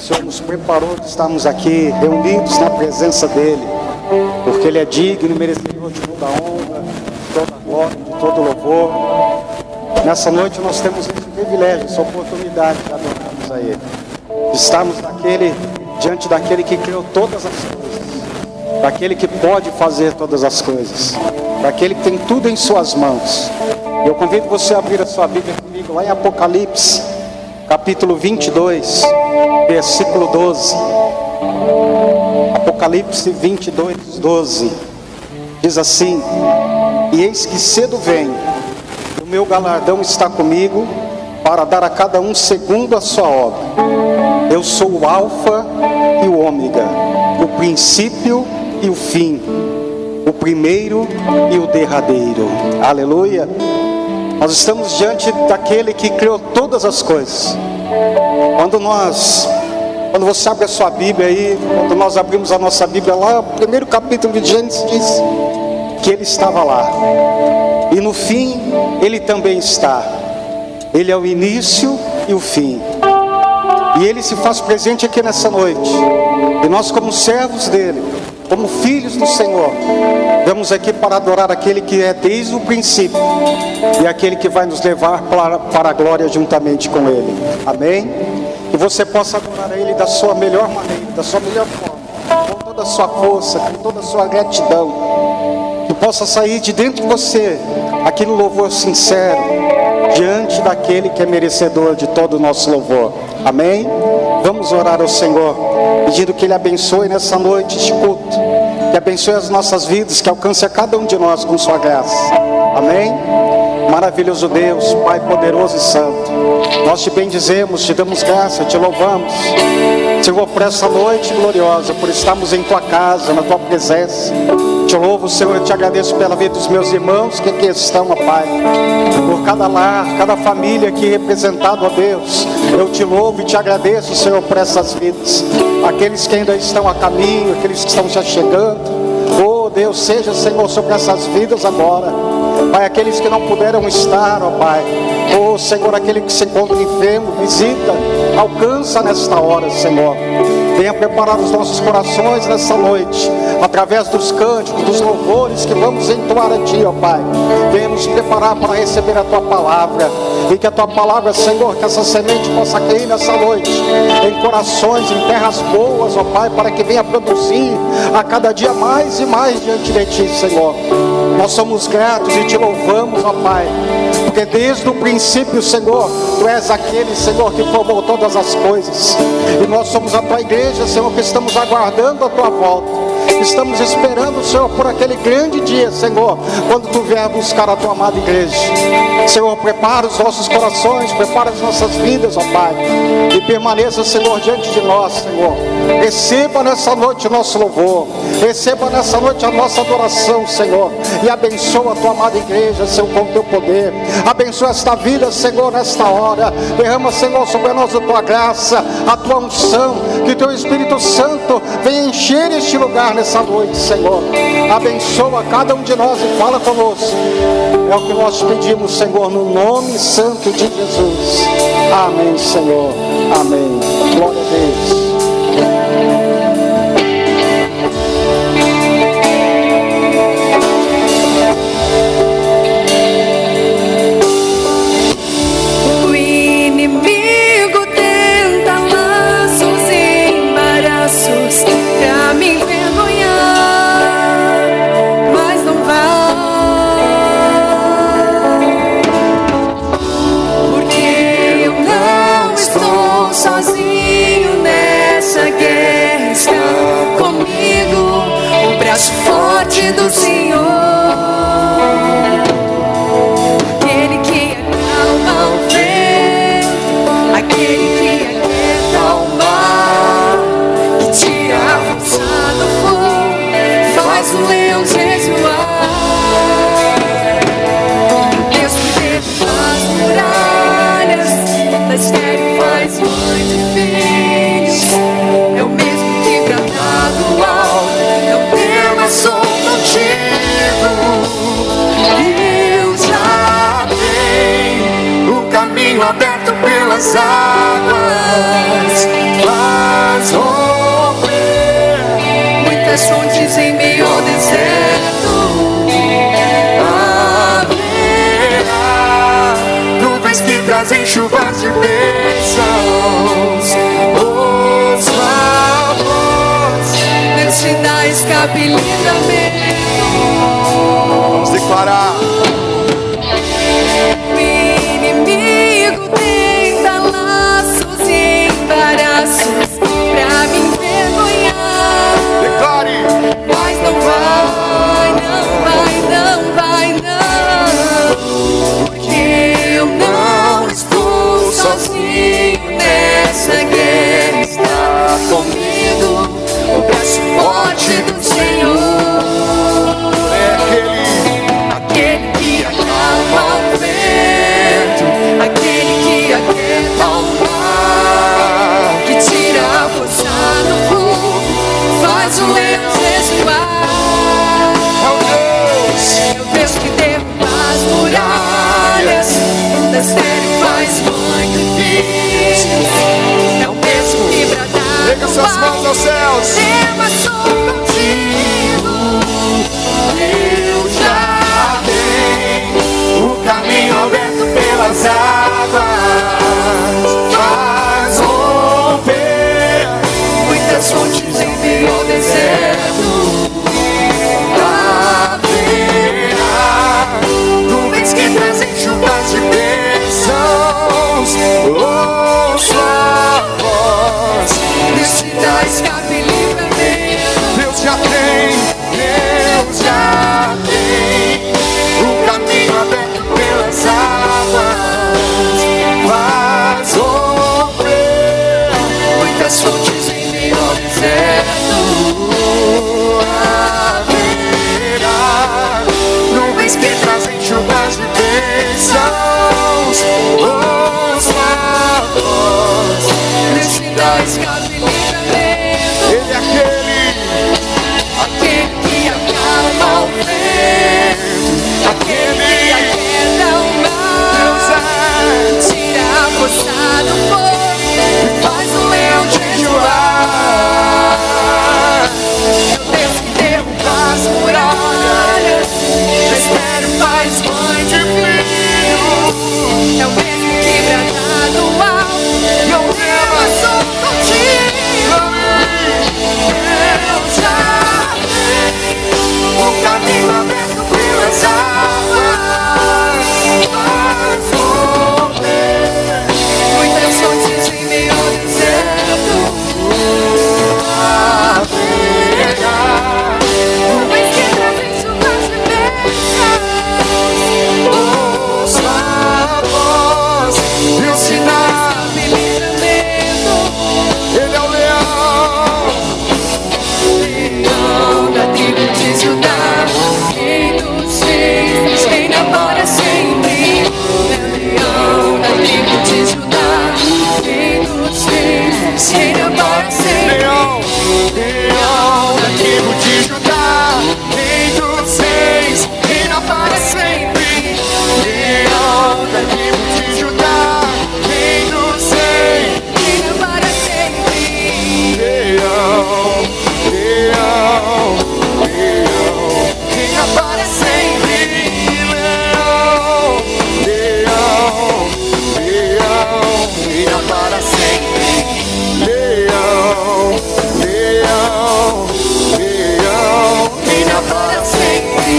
Senhor nos preparou de estarmos aqui reunidos na presença dEle, porque Ele é digno e merecedor de toda a honra, de toda a glória, de todo o louvor. Nessa noite nós temos esse privilégio, essa oportunidade de adorarmos a Ele, de estarmos diante daquele que criou todas as coisas, daquele que pode fazer todas as coisas, daquele que tem tudo em suas mãos. Eu convido você a abrir a sua Bíblia comigo lá em Apocalipse, capítulo 22, versículo 12. Apocalipse 22, 12. Diz assim: e eis que cedo venho, e o meu galardão está comigo, para dar a cada um segundo a sua obra. Eu sou o Alfa e o Ômega, o princípio e o fim, o primeiro e o derradeiro. Aleluia! Nós estamos diante daquele que criou todas as coisas. Quando você abre a sua Bíblia aí, quando nós abrimos a nossa Bíblia lá, o primeiro capítulo de Gênesis diz que Ele estava lá. E no fim, Ele também está. Ele é o início e o fim. E Ele se faz presente aqui nessa noite. E nós, como servos dEle, como filhos do Senhor, vamos aqui para adorar aquele que é desde o princípio e aquele que vai nos levar para a glória juntamente com Ele. Amém? Que você possa adorar a Ele da sua melhor maneira, da sua melhor forma, com toda a sua força, com toda a sua gratidão. Que possa sair de dentro de você aqui no louvor sincero, diante daquele que é merecedor de todo o nosso louvor. Amém? Vamos orar ao Senhor, pedindo que Ele abençoe nessa noite este culto, que abençoe as nossas vidas, que alcance a cada um de nós com sua graça. Amém? Maravilhoso Deus, Pai poderoso e santo, nós te bendizemos, te damos graça, te louvamos, Senhor, por essa noite gloriosa, por estarmos em tua casa, na tua presença. Te louvo, Senhor, eu te agradeço pela vida dos meus irmãos que aqui estão, ó Pai, por cada lar, cada família aqui representada, ó Deus. Eu te louvo e te agradeço, Senhor, por essas vidas, aqueles que ainda estão a caminho, aqueles que estão já chegando. Oh Deus, seja, Senhor, sobre essas vidas agora, Pai, aqueles que não puderam estar, ó Pai. Oh Senhor, aquele que se encontra enfermo, visita, alcança nesta hora, Senhor. Venha preparar os nossos corações nessa noite, através dos cânticos, dos louvores que vamos entoar a Ti, ó Pai. Venha nos preparar para receber a Tua palavra, e que a Tua palavra, Senhor, que essa semente possa cair nessa noite, em corações, em terras boas, ó Pai, para que venha produzir a cada dia mais e mais diante de Ti, Senhor. Nós somos gratos e Te louvamos, ó Pai, porque desde o princípio, Senhor, Tu és aquele, Senhor, que formou todas as coisas, e nós somos a Tua igreja, Senhor, que estamos aguardando a Tua volta. Estamos esperando, Senhor, por aquele grande dia, Senhor, quando Tu vier buscar a Tua amada igreja. Senhor, prepara os nossos corações, prepara as nossas vidas, ó Pai, e permaneça, Senhor, diante de nós, Senhor. Receba nessa noite o nosso louvor, receba nessa noite a nossa adoração, Senhor, e abençoa a Tua amada igreja, Senhor, com o Teu poder. Abençoa esta vida, Senhor, nesta hora. Derrama, Senhor, sobre nós a Tua graça, a Tua unção, que Teu Espírito Santo venha encher este lugar nessa noite, Senhor. Abençoa cada um de nós e fala conosco. É o que nós pedimos, Senhor, no nome santo de Jesus. Amém, Senhor. Amém. Glória a Deus. Pra me envergonhar, mas não vai, porque eu não estou sozinho nessa guerra. Está comigo o braço forte do Senhor, aquele que acalma o vento, aquele que aquieta o mar, tira a força do fogo, faz o leão jejuar. Deus que derruba as muralhas, da estéril faz mãe de filhos. É o mesmo que brada do alto, não temas, sou contigo. Eu já tenho o caminho aberto pela pelas águas, faz romper muitas fontes em meio ao deserto. Haverá nuvens que trazem chuvas de bênçãos. Ouça a voz, Deus te dá escape e livramento. vamos declarar. O inimigo tenta laços e embaraços pra me envergonhar. Declare. Mas não vai, não vai, não vai, não. Porque eu não estou sozinho nessa guerra. Está comigo o braço forte do Senhor. É Aquele que acalma o vento, aquele que aquieta o mar, que tira a força do fogo, faz o leão ressoar. É o Deus que derruba as muralhas, da estéreo faz muito filhos. É o mesmo que brada Erga suas mãos aos céus. Tema sou contigo. Eu já tenho o caminho aberto pelas águas, faz romper Muitas fontes em meio ao deserto. haverá nuvens que trazem chuvas de bênçãos. Ouça a voz, Deus te dá escape e livramento. Deus já tem o caminho aberto pelas águas, faz romper Muitas fontes em meio ao deserto. haverá nuvens que trazem chuvas de bênçãos. Ouça a voz, Deus te dá escape e livramento. Ele é Aquele que acalma o vento, aquele que aquieta o mar, tira a força do fogo e faz o leão jejuar. É o Deus que derruba as muralhas, da estéreo faz mãe de filhos. É o mesmo que brada do alto, eu sou contigo. Eu já o caminho aberto pelas águas, faz romper muitas fontes em meio ao deserto. haverá Nuvens que trazem chuvas de bênçãos. ouça a voz, Deus te dá. Escape e livramento. Ele é o leão, Leão da tribo de Judá, Rei dos reis, reina para sempre. É o leão da tribo de Judá, Rei dos reis, reina para sempre. leão, leão da tribo de Judá, Rei dos reis, reina para sempre. Leão da tribo de Judá, Rei dos reis, Reina para sempre. leão, leão, leão, reina para sempre. Leão, leão, leão, reina para sempre. Leão, leão, leão, reina para sempre.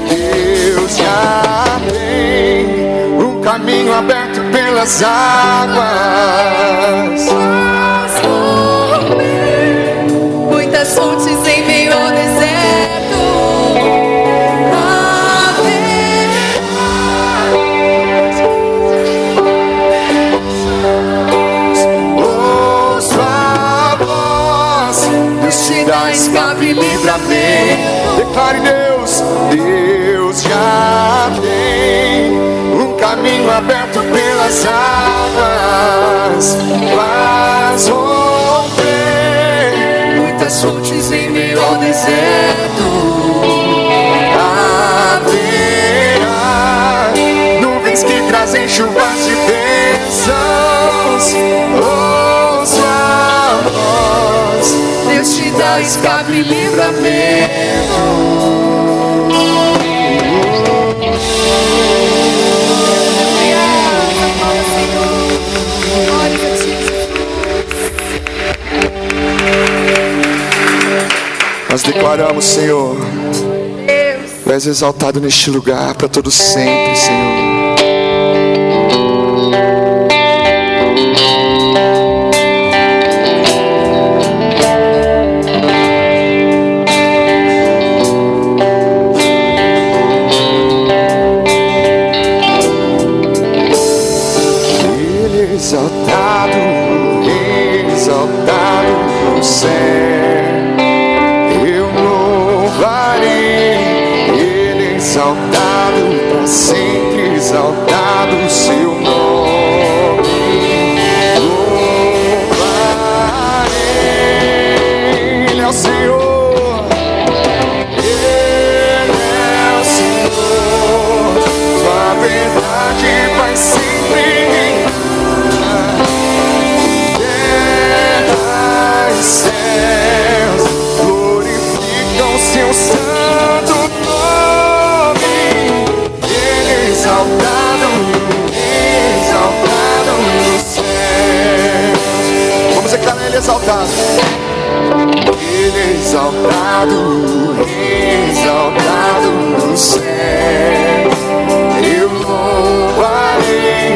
Deus já tem um caminho aberto pelas águas. Muitas fontes em meio ao deserto. Ouça a voz, Deus te dá escape e livramento. Declare Deus, Deus já tem um caminho aberto pelas águas, faz romper Muitas fontes em meio ao deserto. haver Deus em chuvas de bênçãos. Ouça a voz, Deus te dá escape e livramento. Nós declaramos, Senhor, Tu és exaltado neste lugar para todo sempre, Senhor. Ele exaltado, exaltado no céu. Exaltado para sempre, exaltado o seu nome. Louvarei, Ele é o Senhor, Ele é o Senhor. Sua verdade vai sempre reinar. Terra e céus glorificam seu santo nome. Exaltado, exaltado no céu. Vamos declarar Ele exaltado. Ele é exaltado, exaltado no céu. Eu louvarei.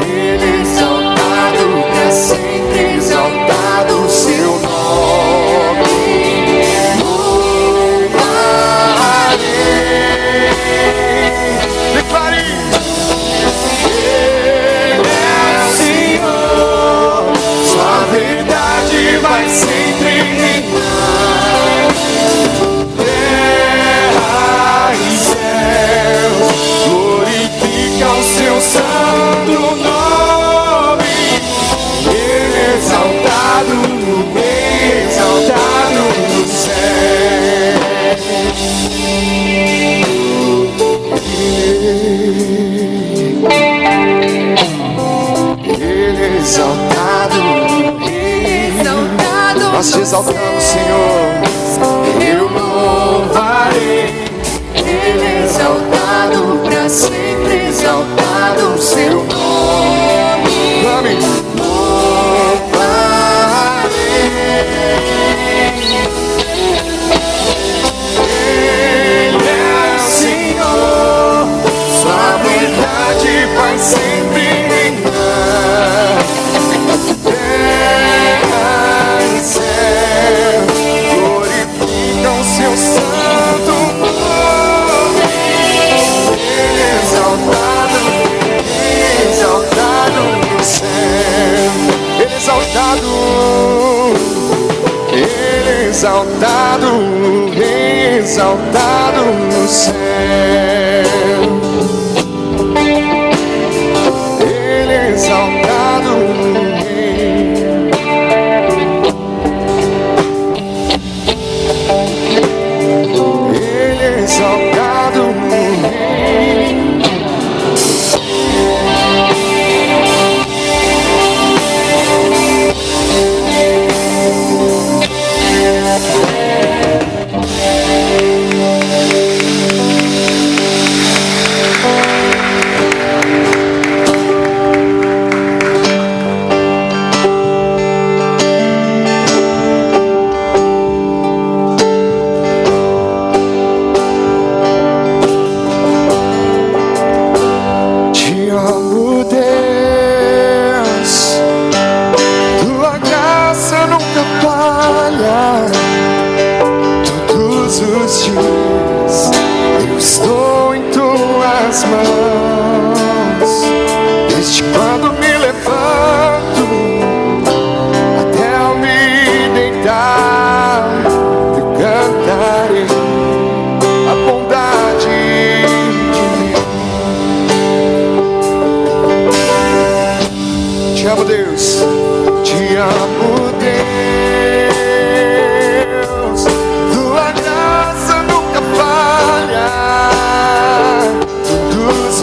Ele é exaltado para sempre, exaltado o seu nome. Declare, Ele é o Senhor, sua verdade vai sempre reinar. Terra e céus glorificam seu santo nome. Ele é exaltado, exaltado no céu. Ele é exaltado, Exaltado. nós te exaltamos, Senhor. Eu louvarei. Ele é exaltado para sempre, exaltado o seu nome. Amém. Ele é o Senhor, sua verdade vai sempre reinar. Terra e céu glorificam seu santo nome. Ele é exaltado, exaltado no céu. Ele é exaltado, Ele é exaltado, exaltado no céu. Ele é exaltado, Ele é exaltado. Te amo, Deus, tua graça nunca falha. Todos os dias eu estou em tuas mãos. Desde quando me levanto até ao me deitar, eu cantarei a bondade de Deus. Te amo, Deus. Te amo, Deus. Tua graça nunca falha. Todos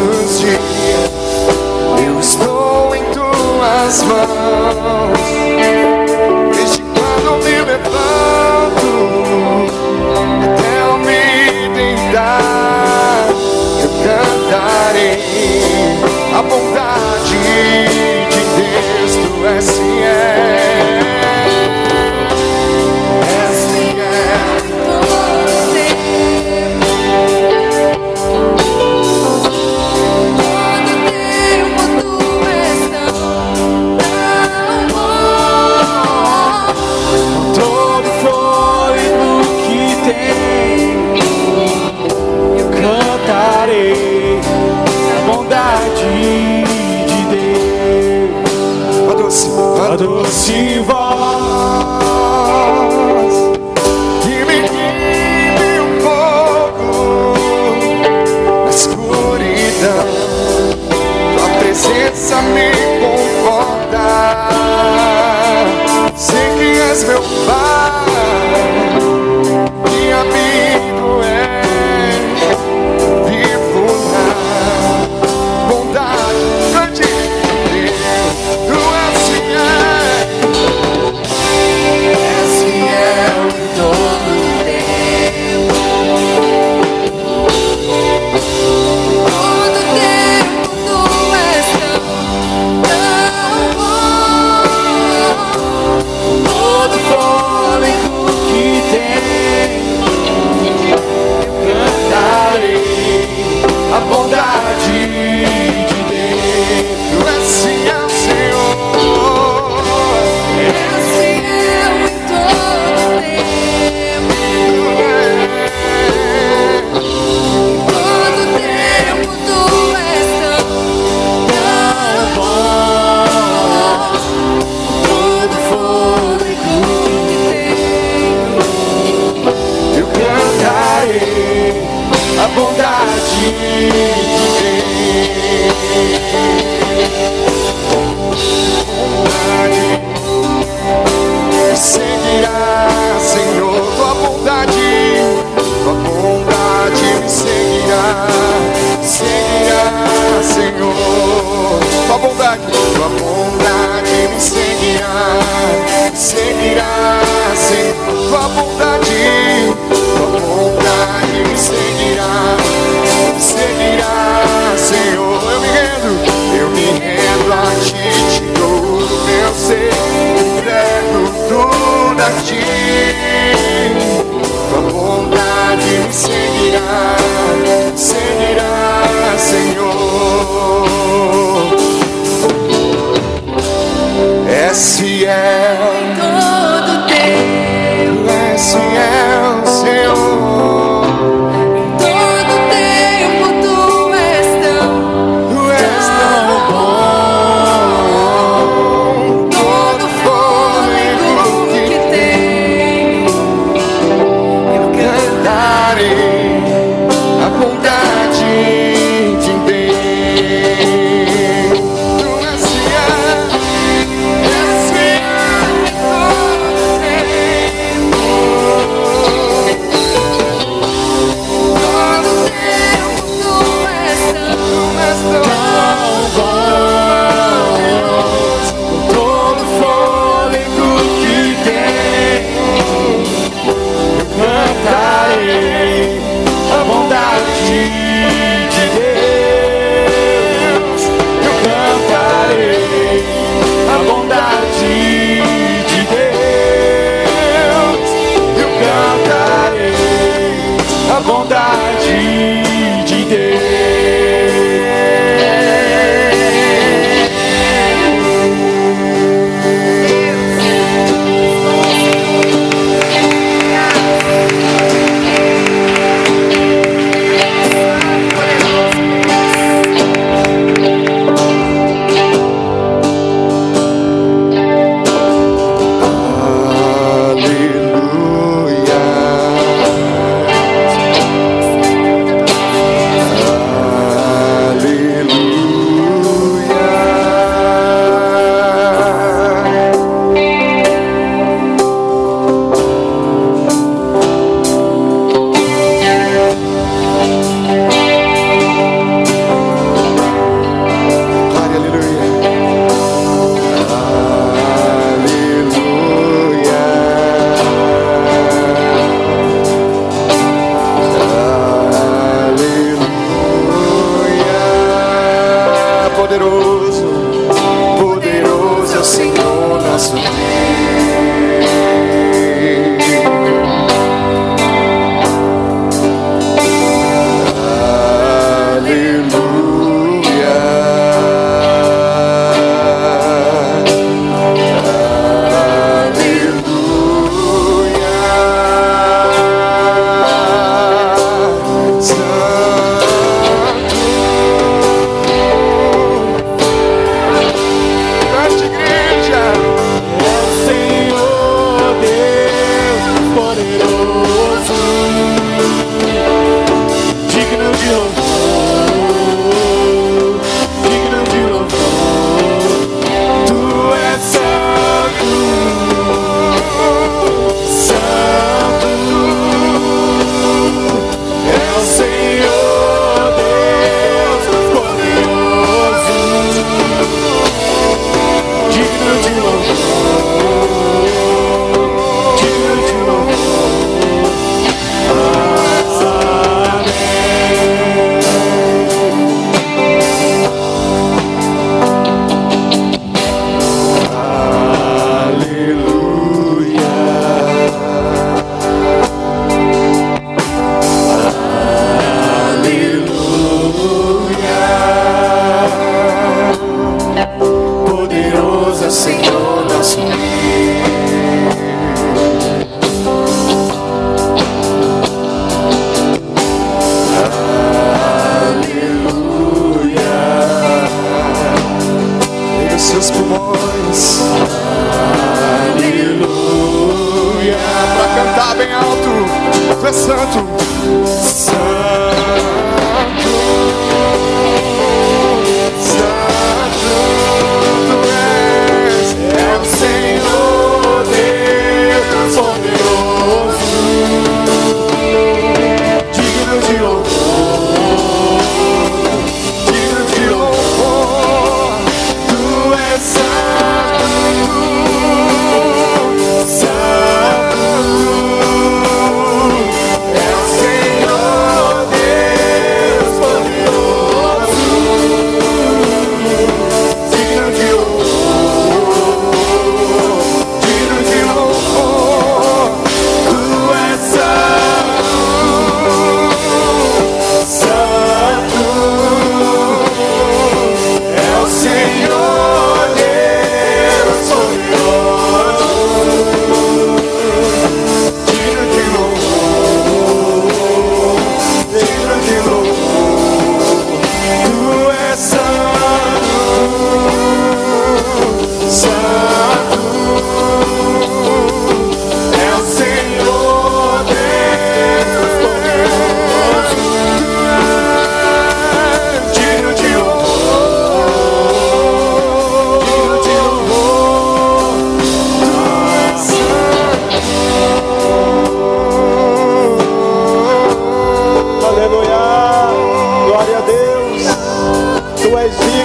tua doce voz que me guie um pouco na escuridão. Tua presença me conforta. Sei que és meu Pai, que amigo és, vivo na bondade grande de Deus. Tu és fiel em todo o tempo. Todo tempo tu és tão bom. Todo fôlego que tenho, eu cantarei a bondade de Deus. Tu és fiel, Senhor. És fiel em todo tempo. Todo tempo tu és tão bom. Todo fôlego que tenho, Eu cantarei a bondade de Deus. Seguirá, Senhor, tua bondade me seguirá, Senhor, tua bondade me seguirá, Senhor, tua bondade me seguirá, Senhor. Eu me rendo a ti, te dou o meu ser, entrego tudo a ti. Tua bondade me seguirá, Senhor. És fiel, todo tempo, és fiel, Senhor. todo tempo tu és tão Tu és tão bom. todo fôlego que tenho, eu Cantarei a bondade de Deus. Tu és fiel,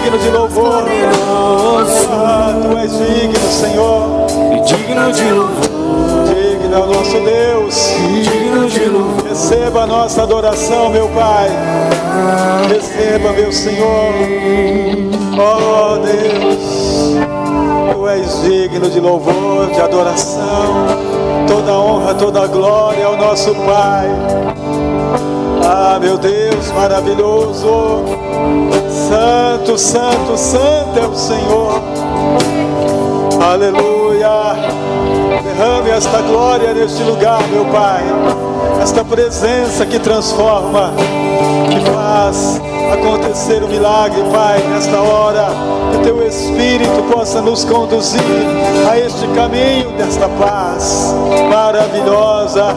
digno de louvor. Tu és digno, Senhor. Digno de louvor. Digno é o nosso Deus. Digno de louvor. Receba a nossa adoração, meu Pai. Receba, meu Senhor. Oh Deus, Tu és digno de louvor, de adoração. Toda honra, toda glória ao nosso Pai. Ah, meu Deus, maravilhoso. Santo, santo, santo é o Senhor. Aleluia. Derrame esta glória neste lugar, meu Pai. Esta presença que transforma, que faz acontecer o milagre, Pai, nesta hora. Que Teu Espírito possa nos conduzir a este caminho desta paz maravilhosa.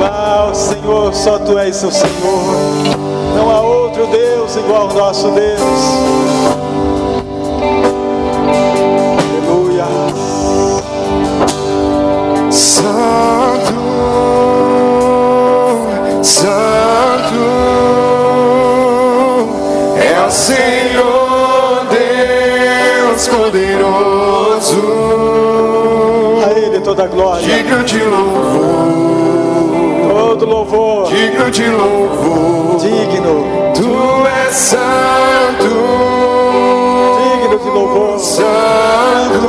Ah, Senhor, só Tu és o Senhor. Não há outro Deus igual ao nosso Deus. Aleluia. Santo, Santo é o Senhor Deus poderoso. A Ele toda a glória. Digno de louvor. Todo louvor. Digno de louvor. Digno. Tu és santo. Digno de louvor. Santo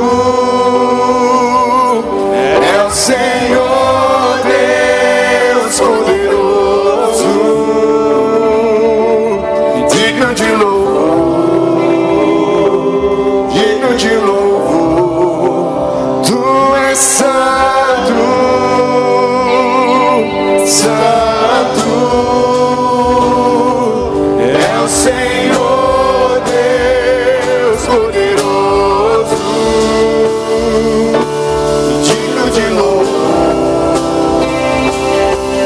é o Senhor Deus poderoso, digno de louvor, digno de louvor. Tu és santo, santo é o Senhor Deus poderoso, digno de louvor,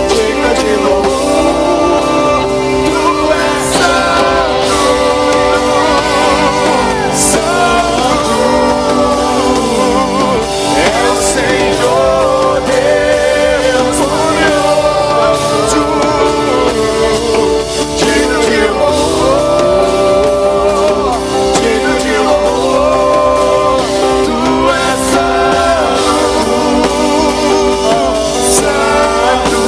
digno de louvor. Tu és santo, santo é o Senhor Deus poderoso, digno de louvor, digno de louvor. Tu és santo, santo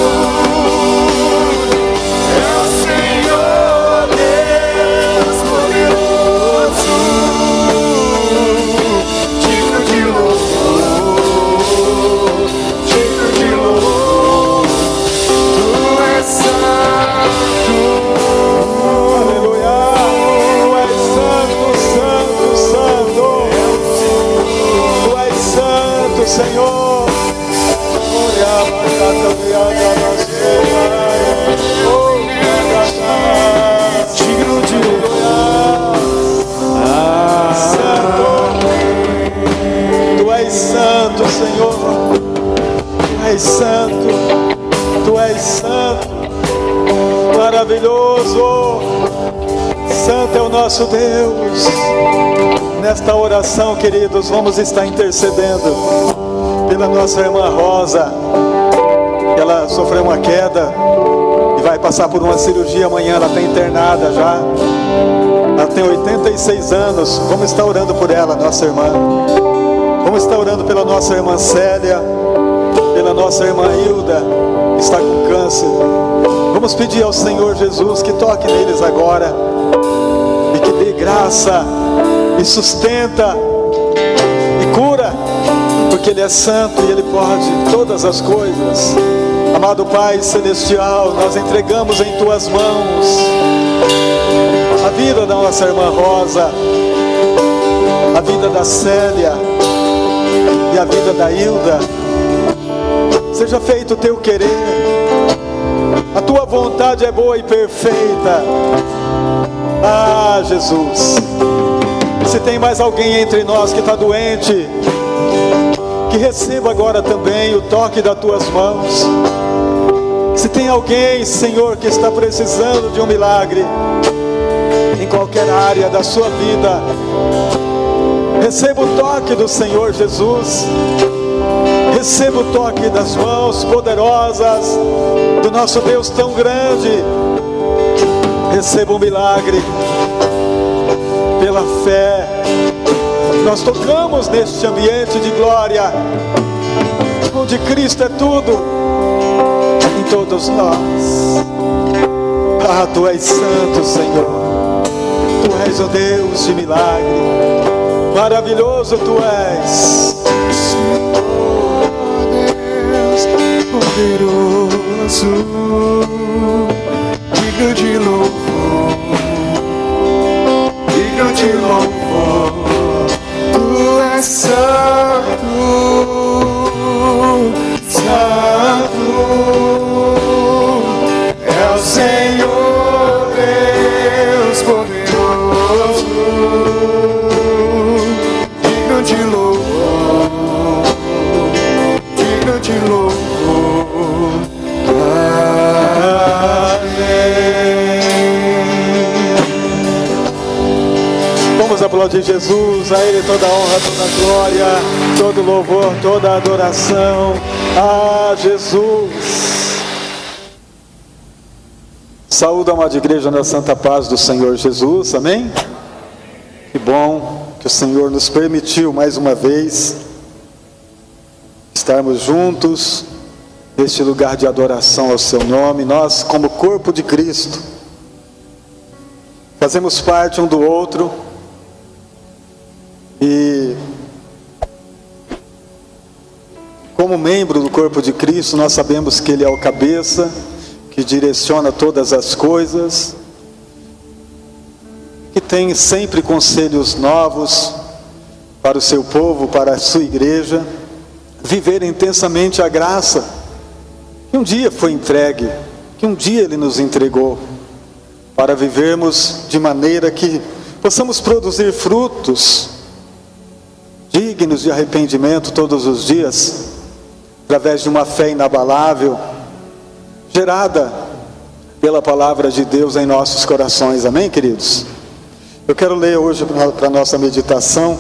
é o Senhor Deus poderoso, digno de louvor, digno de louvor. Tu és santo. Aleluia. Tu és santo, santo, santo. Tu és santo, Senhor. Digno de Santo. Tu és santo, Senhor. Tu és santo. Tu és santo. Maravilhoso. Santo é o nosso Deus. Nesta oração, queridos, vamos estar intercedendo pela nossa irmã Rosa. Ela sofreu uma queda e vai passar por uma cirurgia amanhã. Ela está internada já. Ela tem 86 anos. Vamos estar orando por ela, nossa irmã. Vamos estar orando pela nossa irmã Célia, pela nossa irmã Hilda, que está com câncer. Vamos pedir ao Senhor Jesus que toque neles agora e que dê graça e sustenta e cura, porque Ele é santo e Ele pode todas as coisas. Amado Pai Celestial, nós entregamos em Tuas mãos a vida da nossa irmã Rosa, a vida da Célia e a vida da Hilda. Seja feito o Teu querer. A Tua vontade é boa e perfeita. Ah, Jesus. Se tem mais alguém entre nós que está doente, que receba agora também o toque das Tuas mãos. Se tem alguém, Senhor, que está precisando de um milagre em qualquer área da sua vida, receba o toque do Senhor Jesus. Receba o toque das mãos poderosas do nosso Deus tão grande. Receba um milagre pela fé. Nós tocamos neste ambiente de glória, onde Cristo é tudo em todos nós. Ah, Tu és santo, Senhor. Tu és o Deus de milagre. Maravilhoso Tu és. Poderoso, digno de louvor, digno de louvor. Tu és santo, santo, é o Senhor Deus poderoso, digno de louvor, digno de louvor. Vamos aplaudir Jesus, a Ele toda a honra, toda a glória, todo louvor, toda a adoração a Jesus. Saúde a amada igreja na santa paz do Senhor Jesus, amém? Que bom que o Senhor nos permitiu mais uma vez estarmos juntos neste lugar de adoração ao seu nome. Nós, como corpo de Cristo, fazemos parte um do outro e, como membro do corpo de Cristo, nós sabemos que Ele é o cabeça, que direciona todas as coisas, que tem sempre conselhos novos para o seu povo, para a sua igreja, viver intensamente a graça que um dia foi entregue, que um dia Ele nos entregou, para vivermos de maneira que possamos produzir frutos dignos de arrependimento todos os dias, através de uma fé inabalável, gerada pela palavra de Deus em nossos corações, amém, queridos? Eu quero ler hoje para a nossa meditação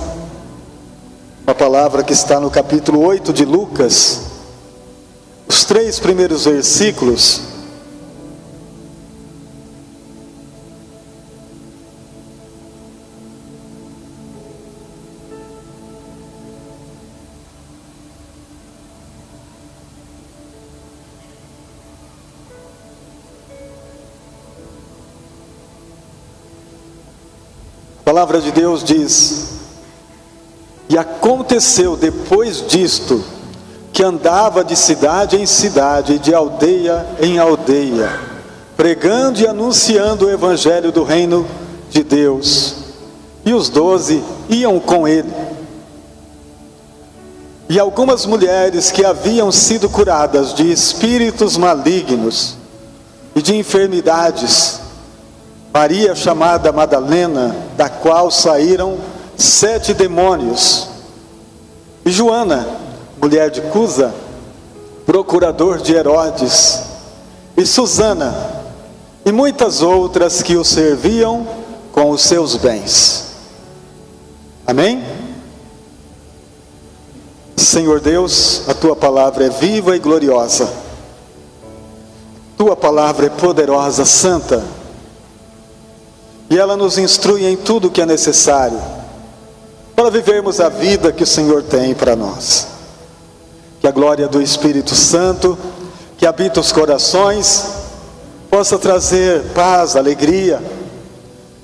uma palavra que está no capítulo 8 de Lucas, os 3 primeiros versículos. A palavra de Deus diz: e aconteceu depois disto, que andava de cidade em cidade, e de aldeia em aldeia, pregando e anunciando o evangelho do reino de Deus. E os 12 iam com ele. E algumas mulheres que haviam sido curadas de espíritos malignos e de enfermidades, Maria chamada Madalena, da qual saíram 7 demônios, e Joana, mulher de Cusa, procurador de Herodes, e Susana, e muitas outras que o serviam com os seus bens. Amém? Senhor Deus, a Tua palavra é viva e gloriosa, Tua palavra é poderosa, santa, e ela nos instrui em tudo o que é necessário para vivermos a vida que o Senhor tem para nós. Que a glória do Espírito Santo, que habita os corações, possa trazer paz, alegria,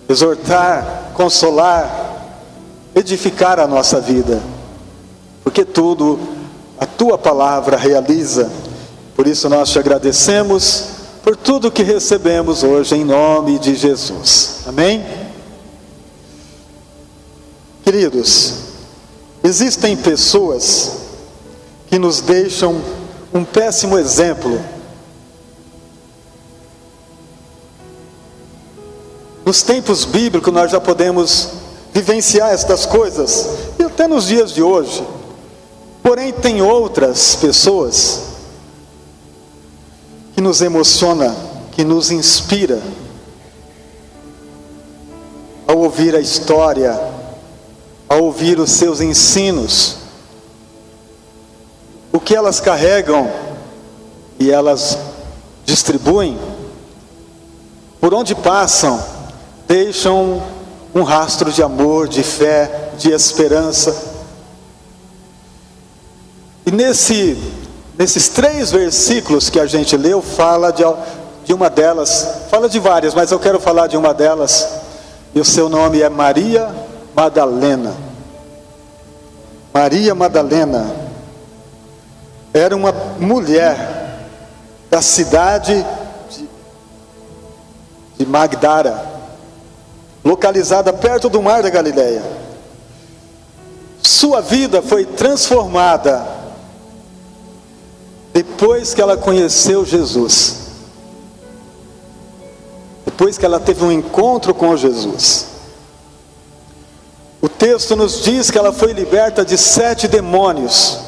exortar, consolar, edificar a nossa vida, porque tudo a Tua palavra realiza. Por isso nós te agradecemos por tudo que recebemos hoje, em nome de Jesus. Amém? Queridos, existem pessoas que nos deixam um péssimo exemplo. Nos tempos bíblicos nós já podemos vivenciar estas coisas, e até nos dias de hoje. Porém, tem outras pessoas que nos emociona, que nos inspira ao ouvir a história, ao ouvir os seus ensinos, o que elas carregam e elas distribuem, por onde passam, deixam um rastro de amor, de fé, de esperança. E nesses 3 versículos que a gente leu, fala de uma delas, fala de várias, mas eu quero falar de uma delas, e o seu nome é Maria Madalena. Maria Madalena era uma mulher da cidade de Magdara, localizada perto do mar da Galileia. Sua vida foi transformada depois que ela conheceu Jesus, depois que ela teve um encontro com Jesus. O texto nos diz que ela foi liberta de 7 demônios.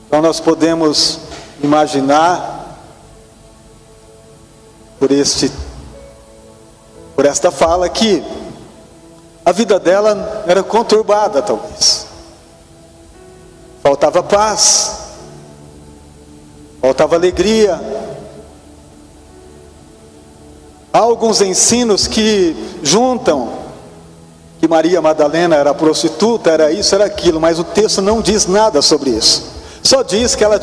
Então nós podemos imaginar por esta fala que a vida dela era conturbada, talvez. Faltava paz, faltava alegria. Há alguns ensinos que juntam que Maria Madalena era prostituta, era isso, era aquilo, mas o texto não diz nada sobre isso. Só diz que ela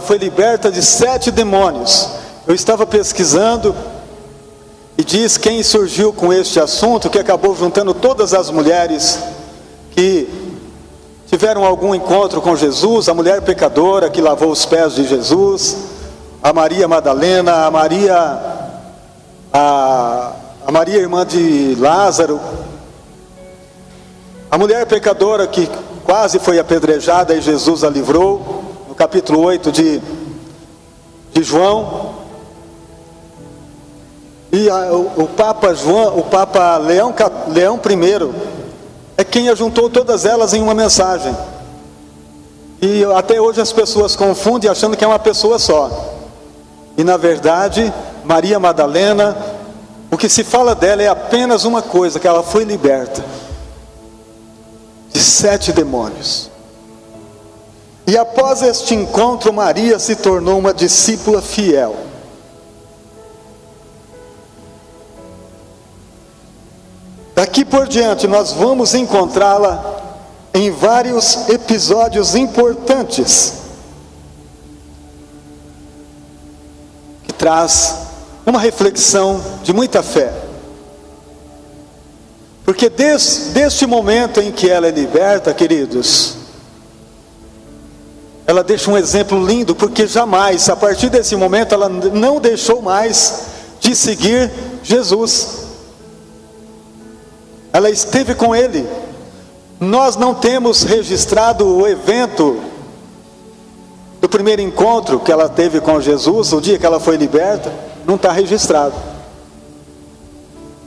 foi liberta de 7 demônios. Eu estava pesquisando e diz quem surgiu com este assunto, que acabou juntando todas as mulheres que tiveram algum encontro com Jesus, a mulher pecadora que lavou os pés de Jesus, a Maria Madalena, a Maria irmã de Lázaro, a mulher pecadora que quase foi apedrejada e Jesus a livrou, no capítulo 8 de João. E o Papa Leão I é quem ajuntou todas elas em uma mensagem. E até hoje as pessoas confundem achando que é uma pessoa só. E na verdade, Maria Madalena, o que se fala dela é apenas uma coisa, que ela foi liberta de 7 demônios. E após este encontro, Maria se tornou uma discípula fiel. Daqui por diante nós vamos encontrá-la em vários episódios importantes, que traz uma reflexão de muita fé. Porque deste momento em que ela é liberta, queridos, ela deixa um exemplo lindo, porque jamais, a partir desse momento, ela não deixou mais de seguir Jesus. Ela esteve com ele. Nós não temos registrado o evento do primeiro encontro que ela teve com Jesus, o dia que ela foi liberta, não está registrado.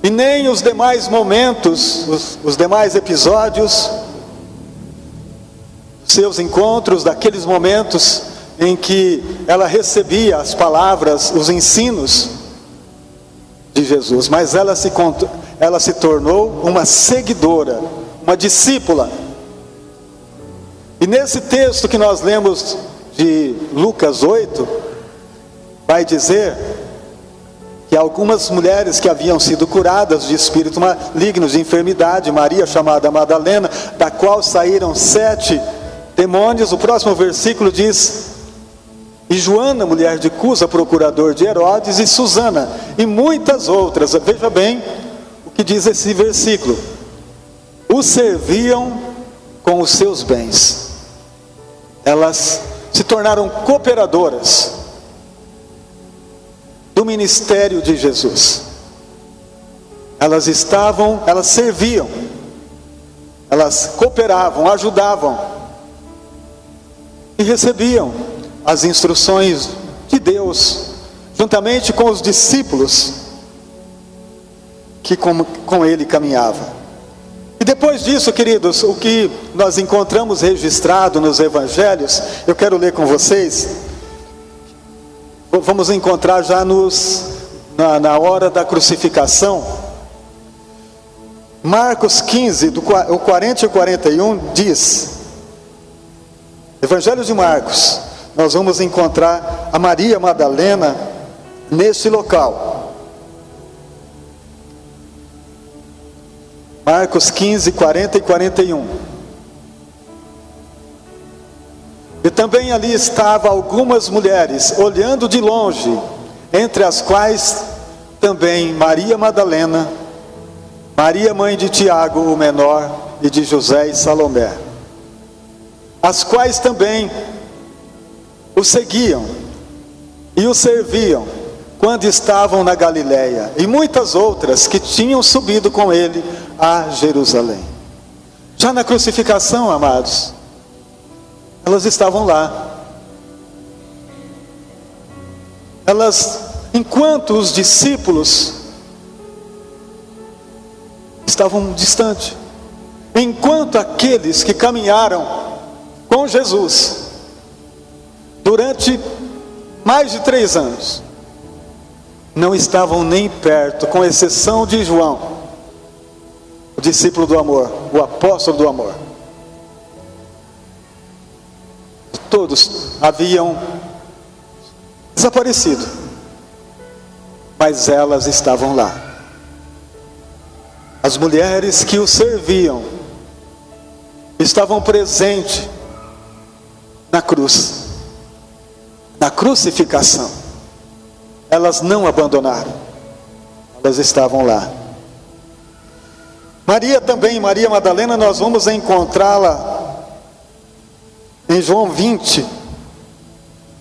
E nem os demais momentos, os demais episódios, seus encontros, daqueles momentos em que ela recebia as palavras, os ensinos de Jesus. Mas ela se tornou uma seguidora, uma discípula. E nesse texto que nós lemos de Lucas 8, vai dizer que algumas mulheres que haviam sido curadas de espírito malignos, de enfermidade, Maria chamada Madalena, da qual saíram 7 demônios. O próximo versículo diz: e Joana, mulher de Cusa, procurador de Herodes, e Susana, e muitas outras. Veja bem o que diz esse versículo: o serviam com os seus bens. Elas se tornaram cooperadoras do ministério de Jesus. Elas serviam, elas cooperavam, ajudavam e recebiam as instruções de Deus, juntamente com os discípulos que com ele caminhavam. E depois disso, queridos, o que nós encontramos registrado nos evangelhos, eu quero ler com vocês. Vamos encontrar já na hora da crucificação. Marcos 15, o 40 e o 41 diz, Evangelho de Marcos, nós vamos encontrar a Maria Madalena nesse local. Marcos 15, 40 e 41. E também ali estavam algumas mulheres, olhando de longe, entre as quais também Maria Madalena, Maria mãe de Tiago, o menor, e de José e Salomé, as quais também o seguiam e o serviam quando estavam na Galiléia, e muitas outras que tinham subido com ele a Jerusalém. Já na crucificação, amados, elas estavam lá. Elas, enquanto os discípulos estavam distantes, enquanto aqueles que caminharam com Jesus durante mais de 3 anos não estavam nem perto, com exceção de João, o discípulo do amor, o apóstolo do amor. Todos haviam desaparecido, mas elas estavam lá. As mulheres que o serviam estavam presentes na cruz, na crucificação. Elas não abandonaram, elas estavam lá. Maria também, Maria Madalena, nós vamos encontrá-la em João 20,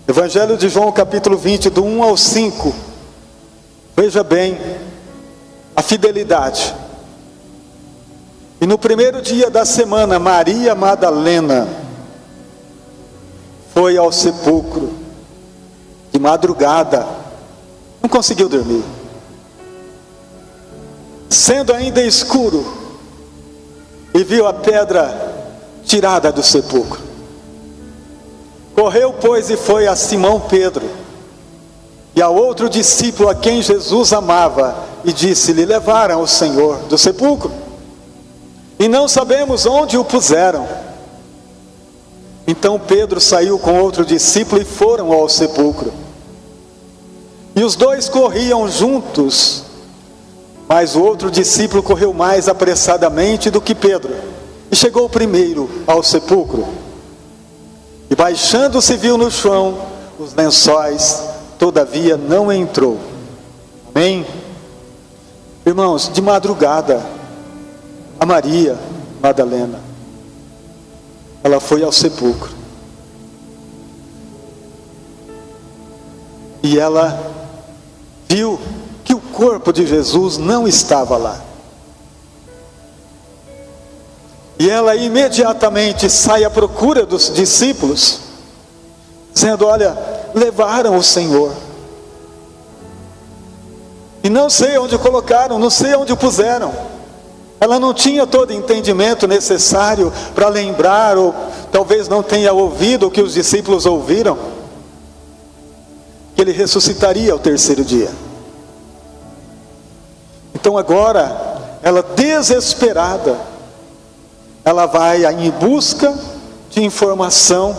Evangelho de João capítulo 20, do 1 ao 5. Veja bem a fidelidade. E no primeiro dia da semana, Maria Madalena foi ao sepulcro de madrugada, não conseguiu dormir, sendo ainda escuro, e viu a pedra tirada do sepulcro. Correu, pois, e foi a Simão Pedro e a outro discípulo a quem Jesus amava, e disse-lhe: levaram o Senhor do sepulcro, e não sabemos onde o puseram. Então Pedro saiu com outro discípulo e foram ao sepulcro. E os dois corriam juntos, mas o outro discípulo correu mais apressadamente do que Pedro, e chegou primeiro ao sepulcro. E baixando-se, viu no chão os lençóis, todavia não entrou. Amém? Irmãos, de madrugada, a Maria Madalena, ela foi ao sepulcro. E ela viu que o corpo de Jesus não estava lá. E ela imediatamente sai à procura dos discípulos, dizendo: olha, levaram o Senhor, e não sei onde colocaram, não sei onde o puseram. Ela não tinha todo o entendimento necessário para lembrar, ou talvez não tenha ouvido o que os discípulos ouviram, que ele ressuscitaria ao 3º dia. Então agora, ela desesperada, ela vai em busca de informação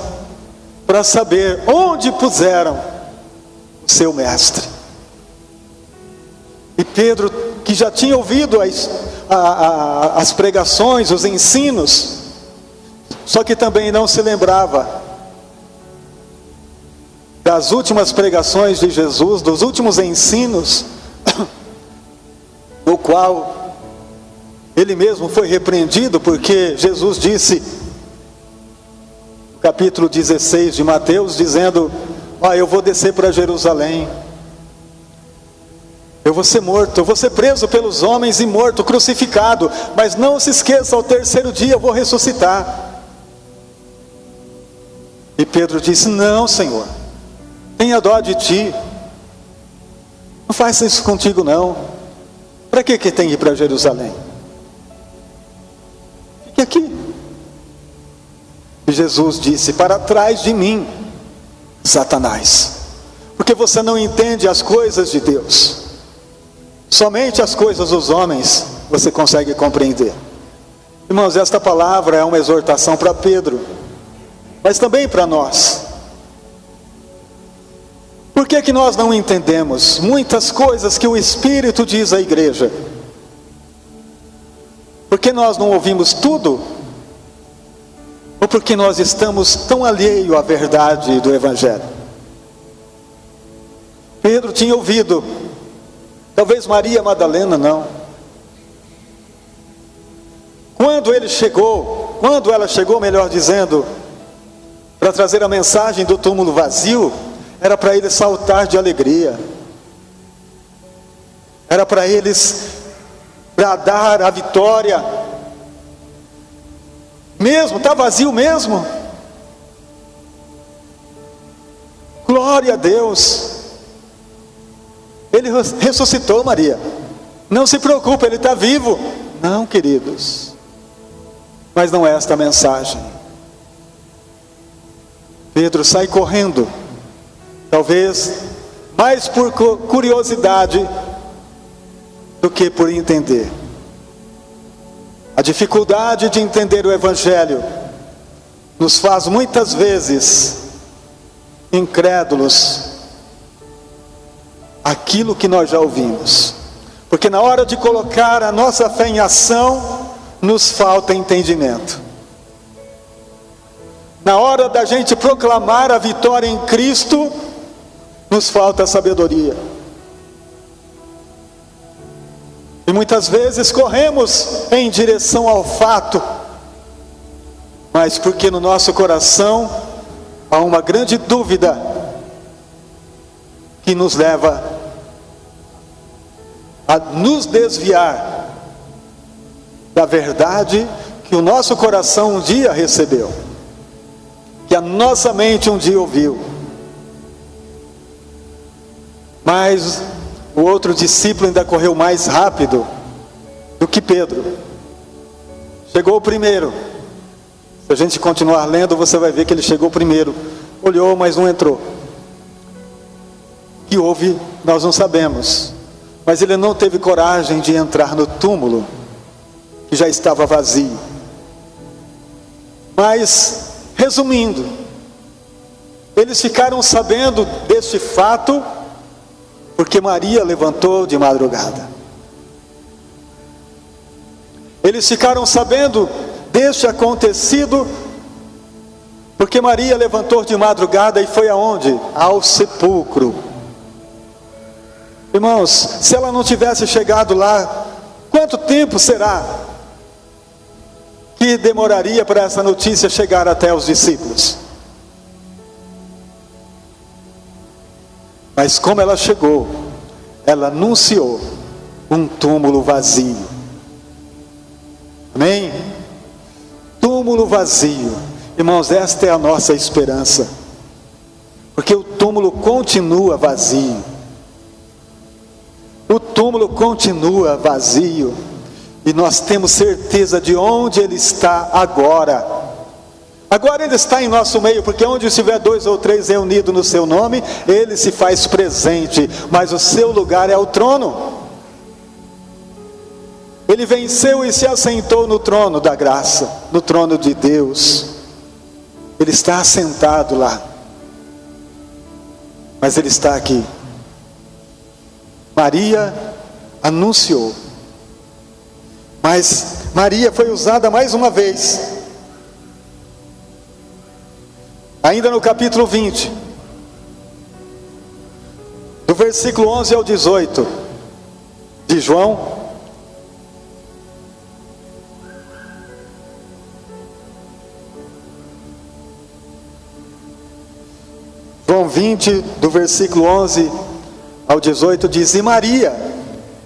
para saber onde puseram o seu mestre. E Pedro, que já tinha ouvido as pregações, os ensinos, só que também não se lembrava das últimas pregações de Jesus, dos últimos ensinos, no qual ele mesmo foi repreendido, porque Jesus disse, no capítulo 16 de Mateus, dizendo: eu vou descer para Jerusalém, eu vou ser morto, eu vou ser preso pelos homens e morto, crucificado, mas não se esqueça, ao 3º dia eu vou ressuscitar. E Pedro disse: não, Senhor, tenha dó de ti, não faça isso contigo não. Para que tem que ir para Jerusalém? Fique aqui. E Jesus disse: para trás de mim, Satanás, porque você não entende as coisas de Deus, somente as coisas dos homens você consegue compreender. Irmãos, esta palavra é uma exortação para Pedro, mas também para nós. Por que nós não entendemos muitas coisas que o Espírito diz à igreja? Porque nós não ouvimos tudo? Ou porque nós estamos tão alheios à verdade do Evangelho? Pedro tinha ouvido, talvez Maria Madalena não. Quando ela chegou, melhor dizendo, para trazer a mensagem do túmulo vazio, era para eles saltar de alegria. Era para eles bradar a vitória. Mesmo, está vazio mesmo. Glória a Deus. Ele ressuscitou, Maria. Não se preocupe, ele está vivo. Não, queridos. Mas não é esta a mensagem. Pedro sai correndo. Talvez mais por curiosidade do que por entender. A dificuldade de entender o Evangelho nos faz muitas vezes incrédulos àquilo que nós já ouvimos. Porque na hora de colocar a nossa fé em ação, nos falta entendimento. Na hora da gente proclamar a vitória em Cristo, nos falta sabedoria. E muitas vezes corremos em direção ao fato, mas porque no nosso coração há uma grande dúvida que nos leva a nos desviar da verdade que o nosso coração um dia recebeu, que a nossa mente um dia ouviu. Mas o outro discípulo ainda correu mais rápido do que Pedro. Chegou primeiro. Se a gente continuar lendo, você vai ver que ele chegou primeiro. Olhou, mas não entrou. O que houve, nós não sabemos. Mas ele não teve coragem de entrar no túmulo, que já estava vazio. Mas, resumindo, eles ficaram sabendo deste fato porque Maria levantou de madrugada. Eles ficaram sabendo deste acontecido porque Maria levantou de madrugada e foi aonde? Ao sepulcro. Irmãos, se ela não tivesse chegado lá, quanto tempo será que demoraria para essa notícia chegar até os discípulos? Mas como ela chegou, ela anunciou um túmulo vazio. Amém? Túmulo vazio. Irmãos, esta é a nossa esperança. Porque o túmulo continua vazio. O túmulo continua vazio. E nós temos certeza de onde ele está agora. Agora ele está em nosso meio, porque onde estiver 2 ou 3 reunidos no seu nome, ele se faz presente, mas o seu lugar é o trono. Ele venceu e se assentou no trono da graça, no trono de Deus. Ele está assentado lá, mas ele está aqui. Maria anunciou, mas Maria foi usada mais uma vez. Ainda no capítulo 20, do versículo 11 ao 18 de João, João 20, do versículo 11 ao 18, diz: E Maria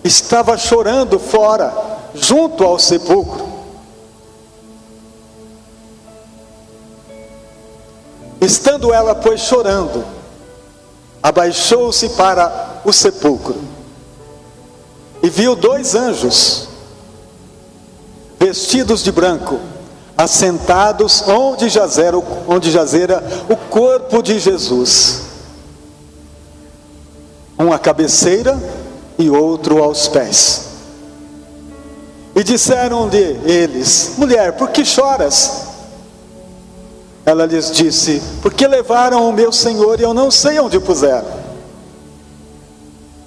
estava chorando fora, junto ao sepulcro. Estando ela, pois, chorando, abaixou-se para o sepulcro e viu 2 anjos, vestidos de branco, assentados onde jazera o corpo de Jesus, um à cabeceira e outro aos pés. E disseram-lhe eles: Mulher, por que choras? Ela lhes disse: Porque levaram o meu Senhor e eu não sei onde o puseram.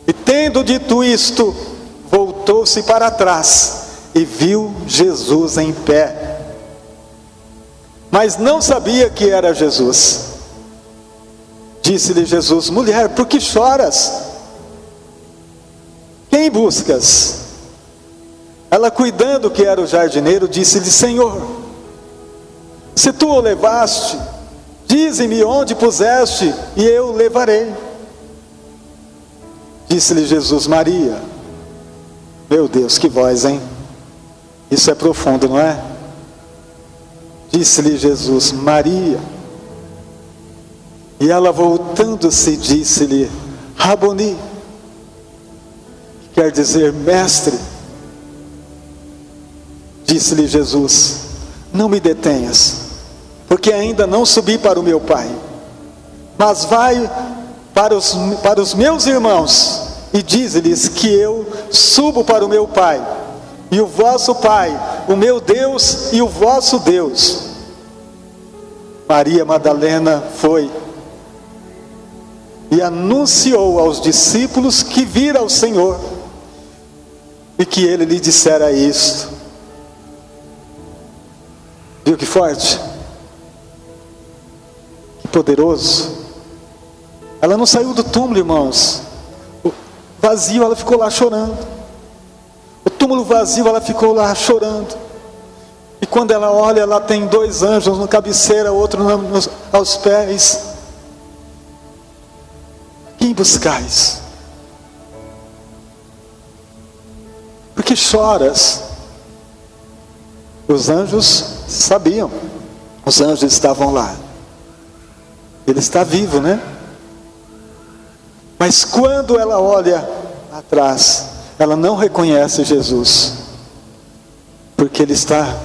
E tendo dito isto, voltou-se para trás e viu Jesus em pé, mas não sabia que era Jesus. Disse-lhe Jesus: mulher, por que choras? Quem buscas? Ela, cuidando que era o jardineiro, disse-lhe: Senhor, se tu o levaste, dize-me onde puseste, e eu o levarei. Disse-lhe Jesus: Maria. Meu Deus, que voz, hein? Isso é profundo, não é? Disse-lhe Jesus: Maria. E ela, voltando-se, disse-lhe: Raboni, que quer dizer mestre. Disse-lhe Jesus: não me detenhas, porque ainda não subi para o meu Pai, mas vai para os meus irmãos e dize-lhes que eu subo para o meu Pai e o vosso Pai, o meu Deus e o vosso Deus. Maria Madalena foi e anunciou aos discípulos que vira o Senhor e que ele lhe dissera isto. Viu que forte? Que poderoso. Ela não saiu do túmulo, irmãos. O vazio, ela ficou lá chorando. O túmulo vazio, ela ficou lá chorando. E quando ela olha, ela tem 2 anjos no cabeceira, outro aos pés. Quem buscais? Por que choras? Os anjos sabiam. Os anjos estavam lá. Ele está vivo, né? Mas quando ela olha atrás, ela não reconhece Jesus. Porque ele está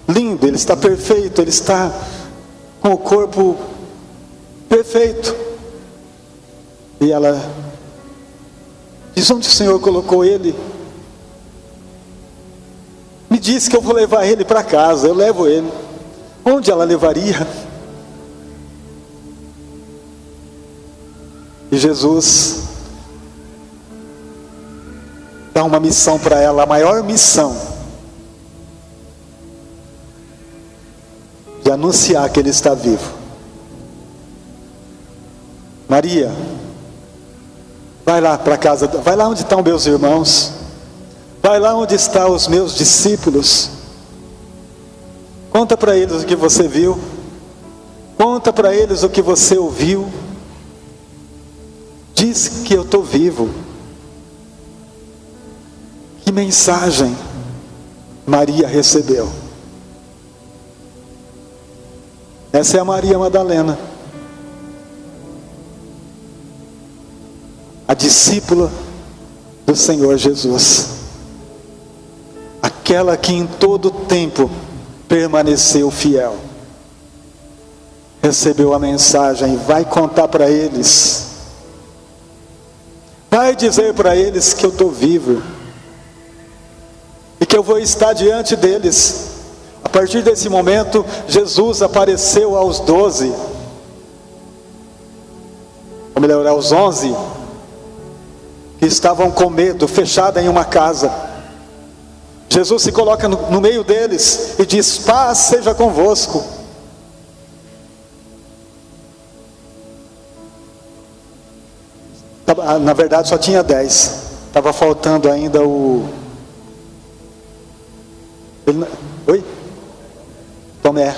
lindo, ele está perfeito, ele está com o corpo perfeito. E ela diz: onde o Senhor colocou ele? Me disse que eu vou levar ele para casa. Eu levo ele. Onde ela levaria? E Jesus dá uma missão para ela, a maior missão, de anunciar que ele está vivo. Maria, vai lá para casa, vai lá onde estão meus irmãos, vai lá onde estão os meus discípulos, conta para eles o que você viu, conta para eles o que você ouviu, diz que eu estou vivo. Que mensagem Maria recebeu? Essa é a Maria Madalena, a discípula do Senhor Jesus, aquela que em todo tempo permaneceu fiel, recebeu a mensagem e vai contar para eles, vai dizer para eles que eu estou vivo e que eu vou estar diante deles. A partir desse momento, Jesus apareceu aos 12, ou melhor, aos 11, que estavam com medo, fechados em uma casa. Jesus se coloca no meio deles e diz: paz seja convosco. Na verdade só tinha 10, estava faltando ainda Tomé.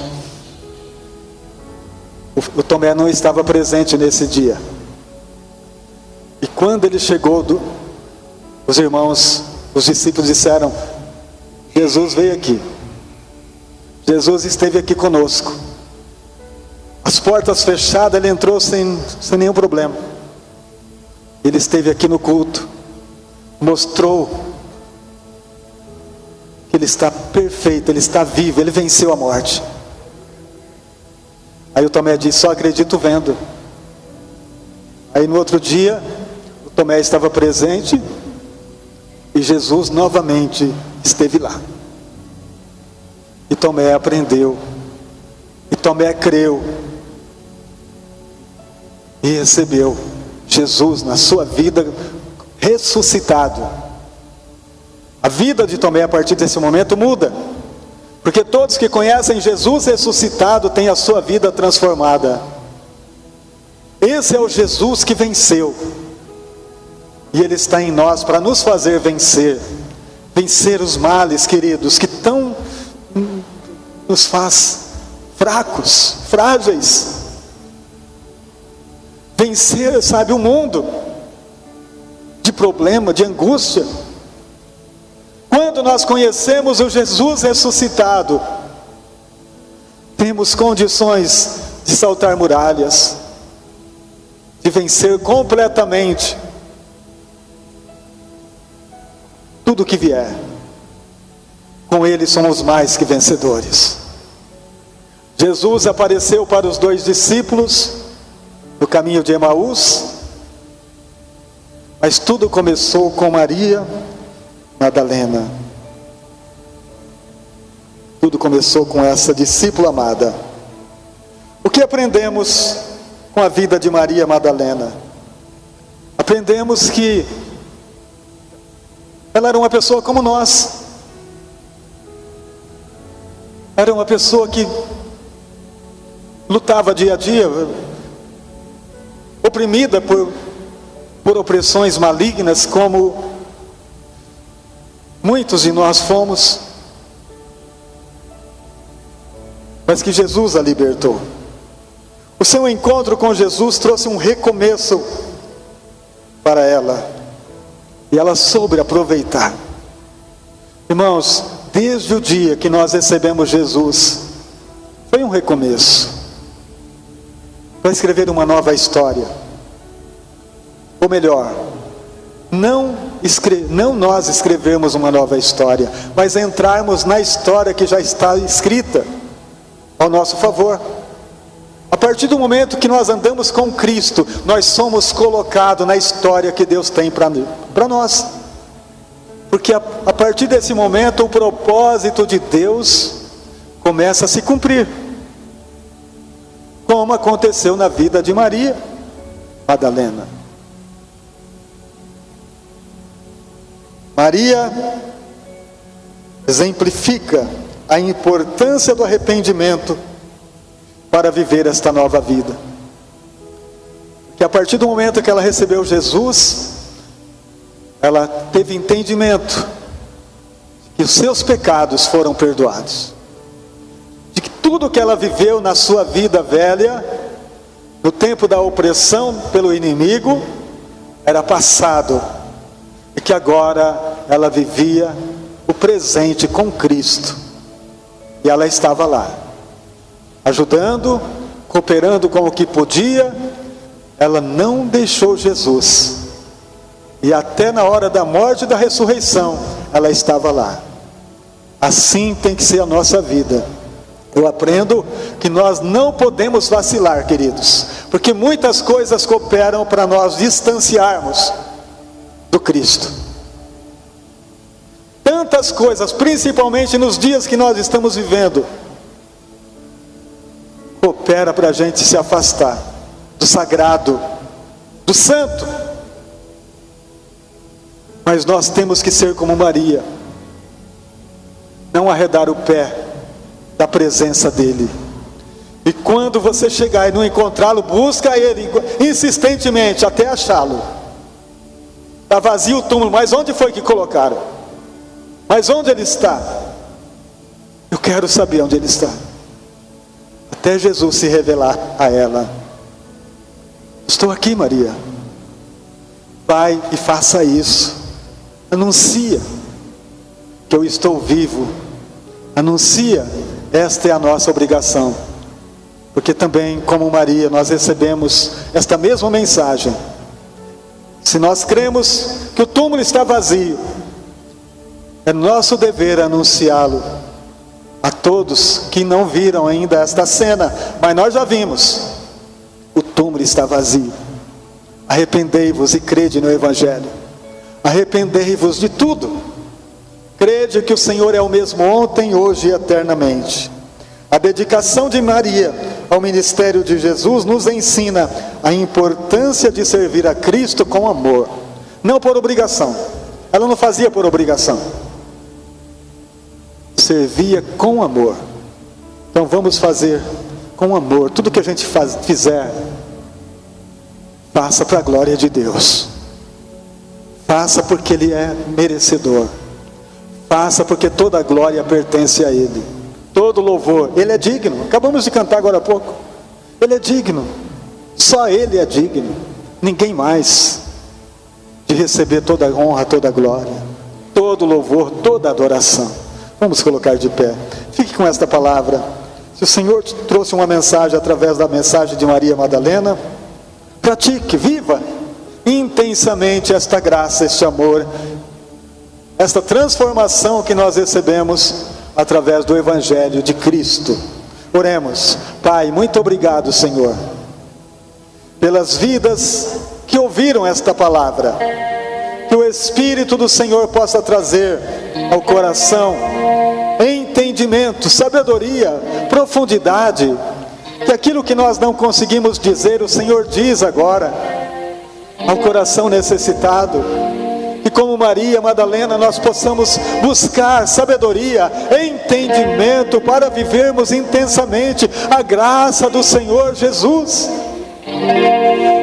O Tomé não estava presente nesse dia. E quando ele chegou, os irmãos, os discípulos disseram: Jesus veio aqui, Jesus esteve aqui conosco, as portas fechadas, ele entrou sem nenhum problema. Ele esteve aqui no culto, mostrou que ele está perfeito, ele está vivo, ele venceu a morte. Aí o Tomé disse: só acredito vendo. Aí no outro dia, o Tomé estava presente e Jesus novamente esteve lá. E Tomé aprendeu, e Tomé creu e recebeu Jesus na sua vida ressuscitado. A vida de Tomé a partir desse momento muda, porque todos que conhecem Jesus ressuscitado têm a sua vida transformada. Esse é o Jesus que venceu, e Ele está em nós para nos fazer vencer os males, queridos, que tão nos faz fracos, frágeis. Vencer, sabe, o mundo de problema, de angústia. Quando nós conhecemos o Jesus ressuscitado, temos condições de saltar muralhas, de vencer completamente tudo que vier. Com Ele somos mais que vencedores. Jesus apareceu para os 2 discípulos no caminho de Emaús, mas tudo começou com Maria Madalena. Tudo começou com essa discípula amada. O que aprendemos com a vida de Maria Madalena? Aprendemos que ela era uma pessoa como nós. Era uma pessoa que lutava dia a dia, oprimida por opressões malignas, como muitos de nós fomos, mas que Jesus a libertou. O seu encontro com Jesus trouxe um recomeço para ela, e ela soube aproveitar. Irmãos, desde o dia que nós recebemos Jesus, foi um recomeço para escrever uma nova história. Ou melhor, não nós escrevermos uma nova história, mas entrarmos na história que já está escrita ao nosso favor. A partir do momento que nós andamos com Cristo, nós somos colocados na história que Deus tem para nós. Porque a partir desse momento o propósito de Deus começa a se cumprir, como aconteceu na vida de Maria Madalena. Maria exemplifica a importância do arrependimento para viver esta nova vida. Que a partir do momento que ela recebeu Jesus, ela teve entendimento de que os seus pecados foram perdoados, de que tudo que ela viveu na sua vida velha, no tempo da opressão pelo inimigo, era passado, e que agora ela vivia o presente com Cristo, e ela estava lá, ajudando, cooperando com o que podia. Ela não deixou Jesus, e até na hora da morte e da ressurreição, ela estava lá. Assim tem que ser a nossa vida. Eu aprendo que nós não podemos vacilar, queridos, porque muitas coisas cooperam para nós distanciarmos do Cristo. Tantas coisas, principalmente nos dias que nós estamos vivendo, coopera para a gente se afastar do sagrado, do santo. Mas nós temos que ser como Maria, não arredar o pé da presença dele. E quando você chegar e não encontrá-lo, busca ele insistentemente até achá-lo. Está vazio o túmulo, mas onde foi que colocaram? Mas onde ele está? Eu quero saber onde ele está, até Jesus se revelar a ela. Estou aqui, Maria. Vai e faça isso. Anuncia que eu estou vivo. Anuncia. Esta é a nossa obrigação, porque também, como Maria, nós recebemos esta mesma mensagem. Se nós cremos que o túmulo está vazio, é nosso dever anunciá-lo a todos que não viram ainda esta cena, mas nós já vimos. O túmulo está vazio. Arrependei-vos e crede no Evangelho. Arrependei-vos de tudo. Crede que o Senhor é o mesmo ontem, hoje e eternamente. A dedicação de Maria ao ministério de Jesus nos ensina a importância de servir a Cristo com amor, não por obrigação. Ela não fazia por obrigação, servia com amor. Então vamos fazer com amor. Tudo que a gente fizer, faça para a glória de Deus. Faça porque Ele é merecedor. Faça porque toda a glória pertence a Ele. Todo louvor, Ele é digno. Acabamos de cantar agora há pouco. Ele é digno. Só Ele é digno. Ninguém mais. De receber toda a honra, toda a glória, todo louvor, toda adoração. Vamos colocar de pé. Fique com esta palavra. Se o Senhor te trouxe uma mensagem através da mensagem de Maria Madalena, pratique, viva intensamente esta graça, este amor, esta transformação que nós recebemos através do Evangelho de Cristo. Oremos. Pai, muito obrigado, Senhor, pelas vidas que ouviram esta palavra. Que o Espírito do Senhor possa trazer ao coração entendimento, sabedoria, profundidade, que aquilo que nós não conseguimos dizer, o Senhor diz agora ao coração necessitado. E como Maria Madalena, nós possamos buscar sabedoria, entendimento, para vivermos intensamente a graça do Senhor Jesus.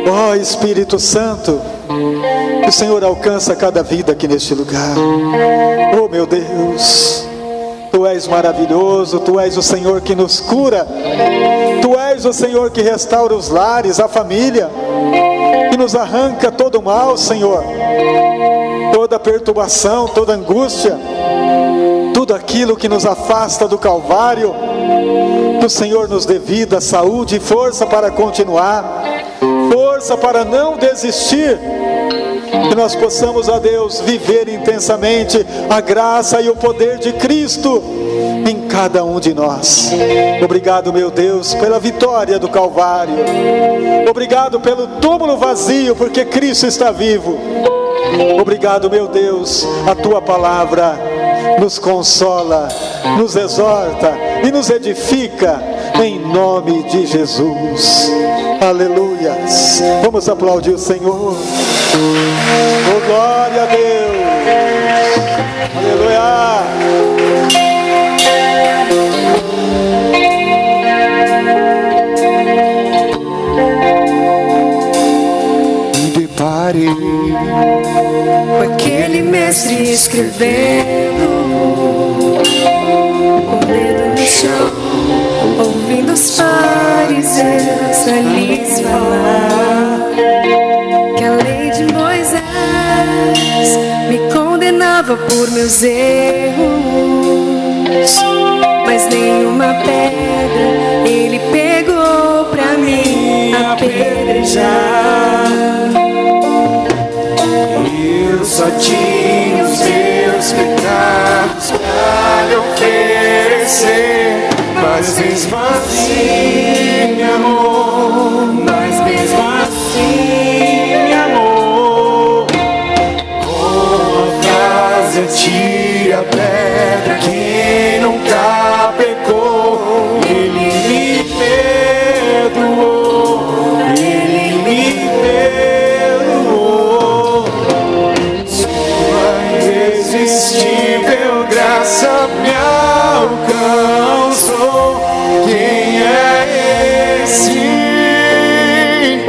Ó Espírito Santo, que o Senhor alcança cada vida aqui neste lugar. Oh meu Deus, Tu és maravilhoso, Tu és o Senhor que nos cura, Tu és o Senhor que restaura os lares, a família, que nos arranca todo o mal, Senhor, toda perturbação, toda angústia, tudo aquilo que nos afasta do Calvário. Que o Senhor nos dê vida, saúde e força para continuar, força para não desistir. Que nós possamos, ó Deus, viver intensamente a graça e o poder de Cristo em cada um de nós. Obrigado, meu Deus, pela vitória do Calvário. Obrigado pelo túmulo vazio, porque Cristo está vivo. Obrigado, meu Deus, a Tua palavra nos consola, nos exorta e nos edifica, em nome de Jesus. Aleluias. Vamos aplaudir o Senhor. Oh, glória a Deus. Aleluia. Me deparei com aquele mestre escrevendo, com o dedo no chão, ouvindo os fariseus ali falar que a lei de Moisés me condenava por meus erros, mas nenhuma pedra ele pegou pra me apedrejar. Eu só tinha os meus pecados pra lhe oferecer, mas mesmo assim me amou, mas mesmo assim me amou. Com a frase atire a pedra, quem nunca pecou, Ele me perdoou, Ele me perdoou. Sua irresistível graça me alcançou. Quem é esse que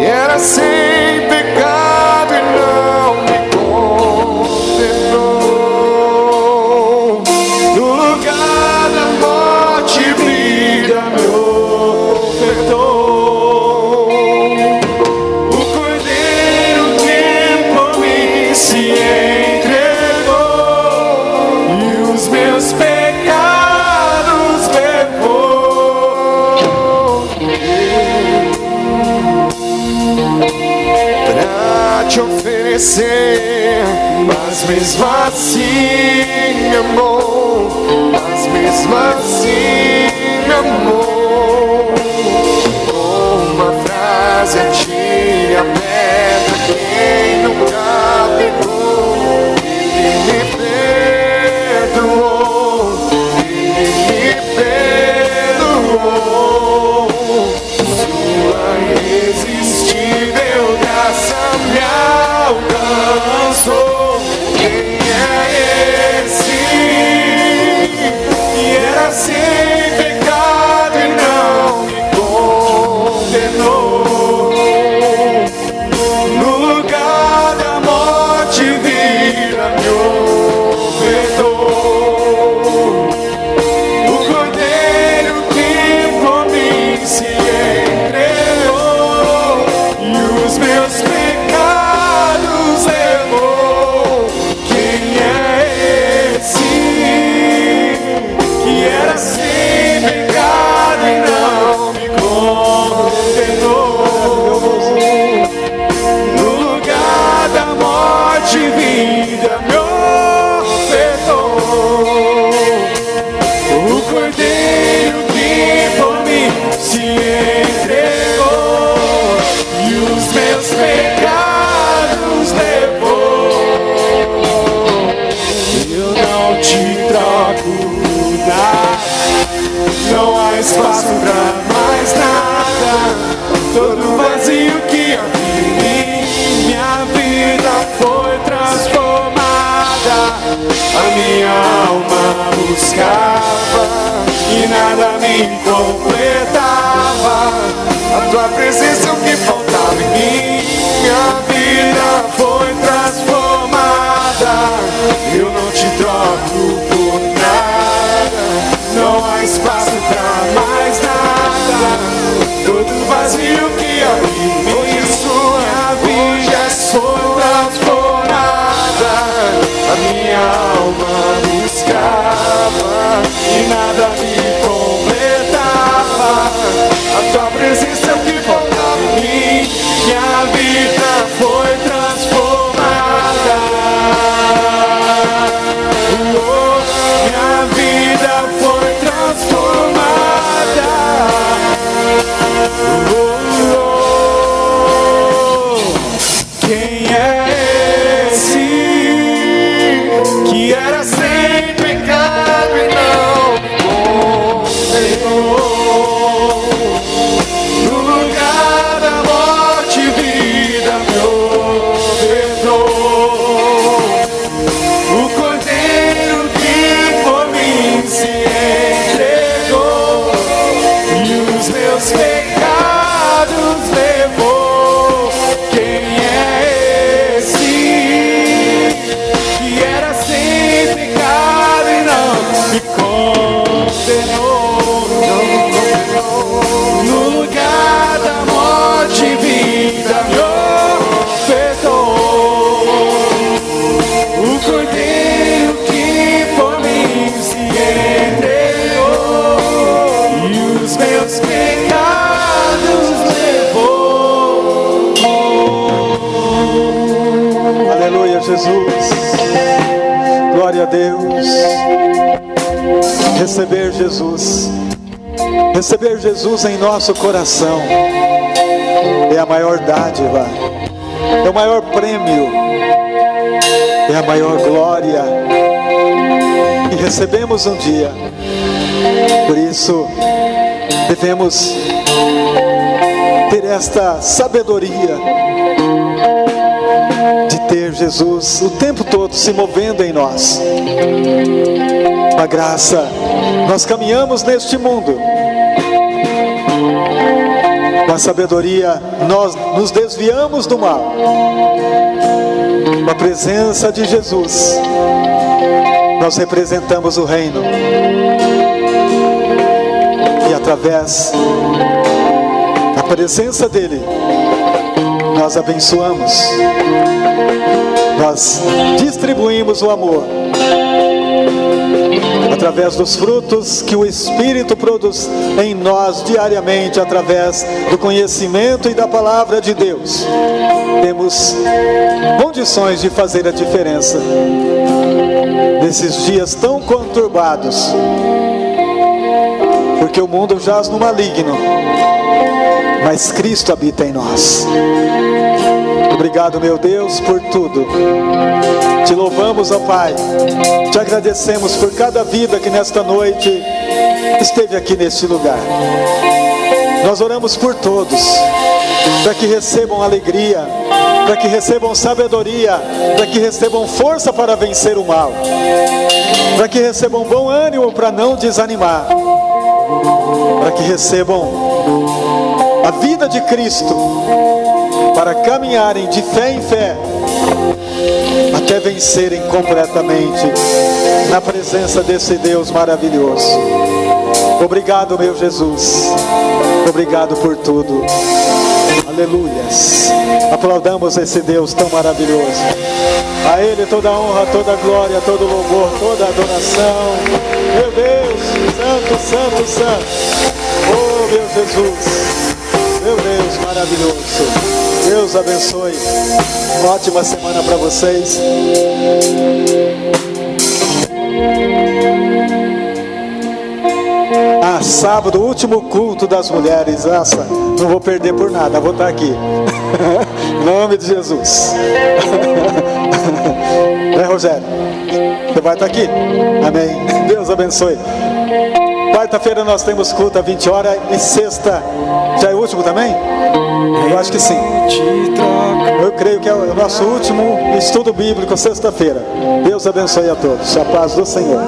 era sem pecado e não me condenou? No lugar da morte vida me ofertou. O Cordeiro que por mim se entregou e os meus pecados levou pra te oferecer, mas mesmo assim me amou, mas mesmo assim me amou. Com uma frase atire a pedra, quem nunca pegou, Ele me perdoou, Ele me perdoou. Sua irresistível graça me alcançou. Quem é não há espaço pra mais nada. Todo vazio que havia em mim, minha vida foi transformada. A minha alma buscava e nada me completava. A tua presença é o que faltava em mim. Minha vida foi transformada. Eu não te troco por nada. Não há espaço pra mais nada. Todo vazio que havia em mim, minha vida foi transformada. A minha alma buscava e nada me completava. A tua presença é o que faltava em mim. Minha vida foi transformada. Minha vida foi transformada. Quem é esse que era sem pecado e não me condenou? No lugar da morte, vida me ofertou. O cordeiro que por mim se entregou e os meus pecados levou. Quem é esse que era sem pecado e não me condenou? No lugar da morte, vida me ofertou. O cordeiro que por mim se entregou e os meus pecados levou. Aleluia, Jesus. Glória a Deus. Receber Jesus. Receber Jesus em nosso coração é a maior dádiva, é o maior prêmio, é a maior glória que recebemos um dia. Por isso, devemos ter esta sabedoria de ter Jesus o tempo todo se movendo em nós. Com a graça, nós caminhamos neste mundo. Com a sabedoria, nós nos desviamos do mal. Com a presença de Jesus, nós representamos o reino. E através da presença dele, nós abençoamos, nós distribuímos o amor através dos frutos que o Espírito produz em nós diariamente, através do conhecimento e da palavra de Deus. Temos condições de fazer a diferença nesses dias tão conturbados, porque o mundo jaz no maligno, mas Cristo habita em nós. Obrigado, meu Deus, por tudo. Te louvamos, ó Pai. Te agradecemos por cada vida que nesta noite esteve aqui neste lugar. Nós oramos por todos, para que recebam alegria, para que recebam sabedoria, para que recebam força para vencer o mal, para que recebam bom ânimo para não desanimar, para que recebam a vida de Cristo, para caminharem de fé em fé, até vencerem completamente na presença desse Deus maravilhoso. Obrigado, meu Jesus. Obrigado por tudo. Aleluias. Aplaudamos esse Deus tão maravilhoso. A Ele toda a honra, toda a glória, todo o louvor, toda a adoração. Meu Deus, santo, santo, santo. Oh, meu Jesus. Meu Deus maravilhoso. Deus abençoe. Uma ótima semana para vocês. Sábado, último culto das mulheres. Nossa, não vou perder por nada, vou estar aqui. Em nome de Jesus. Né, Rogério? Você vai estar aqui? Amém. Deus abençoe. Quarta-feira nós temos culto às 20 horas e sexta, já é o último também? Eu acho que sim. Eu creio que é o nosso último estudo bíblico, sexta-feira. Deus abençoe a todos. A paz do Senhor.